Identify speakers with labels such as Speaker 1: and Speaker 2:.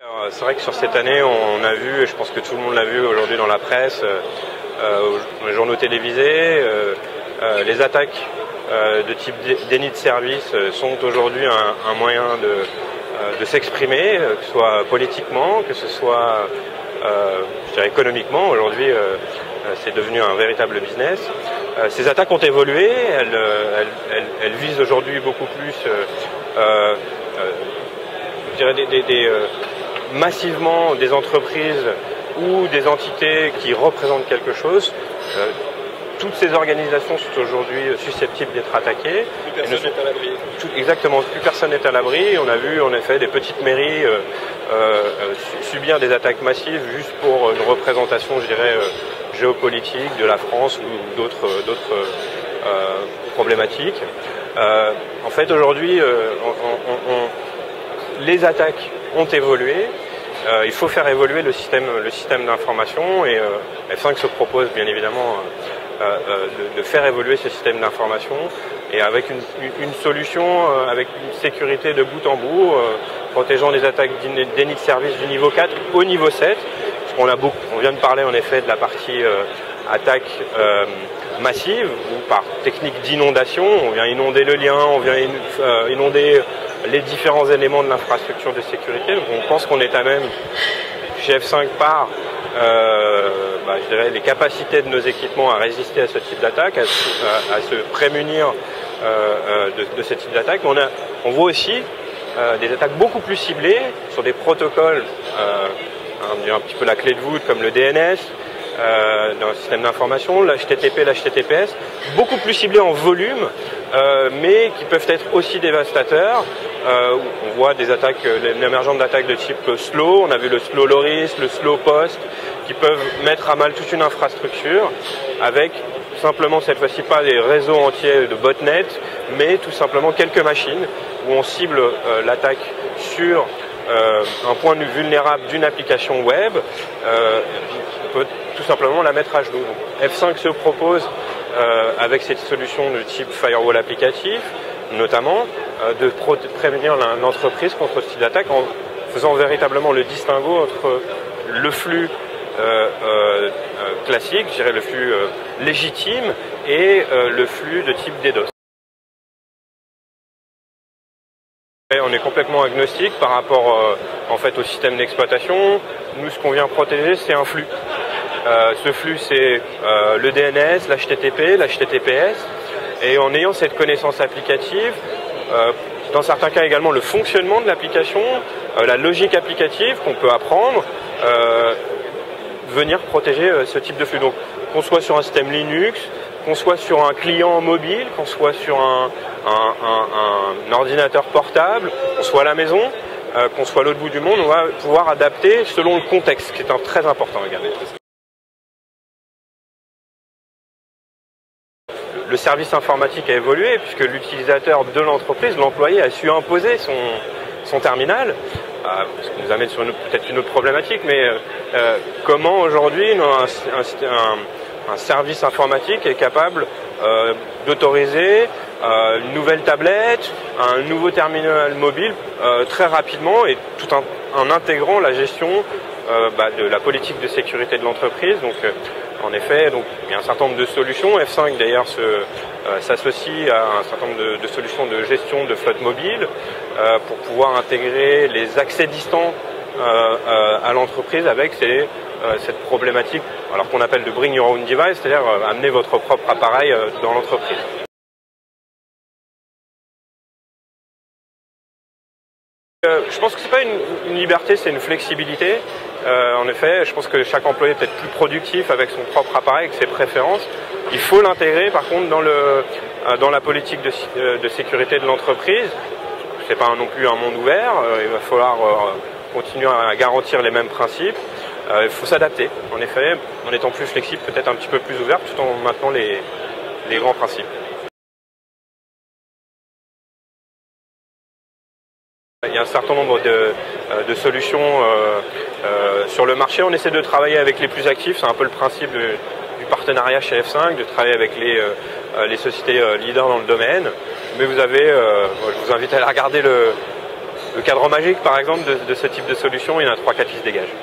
Speaker 1: C'est vrai que sur cette année, on a vu, et je pense que tout le monde l'a vu aujourd'hui dans la presse, dans les journaux télévisés, les attaques de type déni de service sont aujourd'hui un moyen de s'exprimer, que ce soit politiquement, que ce soit je dirais économiquement. Aujourd'hui, c'est devenu un véritable business. Ces attaques ont évolué, elles visent aujourd'hui beaucoup plus je dirais massivement des entreprises ou des entités qui représentent quelque chose. Toutes ces organisations sont aujourd'hui susceptibles d'être attaquées.
Speaker 2: Plus personne n'est à l'abri.
Speaker 1: Exactement, plus personne n'est à l'abri. On a vu en effet des petites mairies subir des attaques massives juste pour une représentation, je dirais, géopolitique de la France ou d'autres problématiques. En fait, aujourd'hui, les attaques ont évolué. Il faut faire évoluer le système d'information et F5 se propose bien évidemment de faire évoluer ce système d'information et avec une solution, avec une sécurité de bout en bout, protégeant des attaques déni de service du niveau 4 au niveau 7. Parce on vient de parler en effet de la partie attaque massive ou par technique d'inondation. On vient inonder le lien, on vient inonder les différents éléments de l'infrastructure de sécurité. Donc on pense qu'on est à même, chez F5 par je dirais, les capacités de nos équipements à résister à ce type d'attaque, à se prémunir de ce type d'attaque. Mais on voit aussi des attaques beaucoup plus ciblées sur des protocoles, un petit peu la clé de voûte comme le DNS, dans le système d'information, l'HTTP, l'HTTPS, beaucoup plus ciblés en volume, mais qui peuvent être aussi dévastateurs. On voit des attaques, l'émergence d'attaques de type slow, on a vu le slow loris, le slow post, qui peuvent mettre à mal toute une infrastructure avec simplement cette fois-ci pas des réseaux entiers de botnets, mais tout simplement quelques machines où on cible l'attaque sur un point de vue vulnérable d'une application web. On peut tout simplement la mettre à genoux. Donc, F5 se propose avec cette solution de type firewall applicatif, notamment de prévenir l'entreprise contre ce type d'attaque en faisant véritablement le distinguo entre le flux classique, je dirais le flux légitime, et le flux de type DDoS. Et on est complètement agnostique par rapport en fait au système d'exploitation. Nous, ce qu'on vient protéger, c'est un flux. Ce flux, c'est le DNS, l'HTTP, l'HTTPS. Et en ayant cette connaissance applicative, dans certains cas également le fonctionnement de l'application, la logique applicative qu'on peut apprendre, venir protéger ce type de flux. Donc, qu'on soit sur un système Linux, qu'on soit sur un client mobile, qu'on soit sur un ordinateur portable, qu'on soit à la maison, qu'on soit à l'autre bout du monde, on va pouvoir adapter selon le contexte, qui est très important. Regardez. Le service informatique a évolué puisque l'utilisateur de l'entreprise, l'employé, a su imposer son terminal. Ce qui nous amène sur peut-être une autre problématique, mais comment aujourd'hui un service informatique est capable d'autoriser une nouvelle tablette, un nouveau terminal mobile très rapidement et tout en intégrant la gestion de la politique de sécurité de l'entreprise. Donc, en effet, il y a un certain nombre de solutions. F5 d'ailleurs s'associe à un certain nombre de solutions de gestion de flotte mobile pour pouvoir intégrer les accès distants à l'entreprise avec cette problématique, alors qu'on appelle de bring your own device, c'est-à-dire amener votre propre appareil dans l'entreprise. Je pense que c'est pas une liberté, c'est une flexibilité. En effet, je pense que chaque employé est peut-être plus productif avec son propre appareil, avec ses préférences. Il faut l'intégrer, par contre, dans la politique de sécurité de l'entreprise. C'est pas non plus un monde ouvert. Il va falloir continuer à garantir les mêmes principes. Il faut s'adapter, en effet, en étant plus flexible, peut-être un petit peu plus ouvert, tout en maintenant les grands principes. Il y a un certain nombre de solutions sur le marché. On essaie de travailler avec les plus actifs. C'est un peu le principe du partenariat chez F5, de travailler avec les sociétés leaders dans le domaine. Mais vous avez, je vous invite à aller regarder Le cadre magique, par exemple, de ce type de solution, il y en a 3-4 qui se dégagent.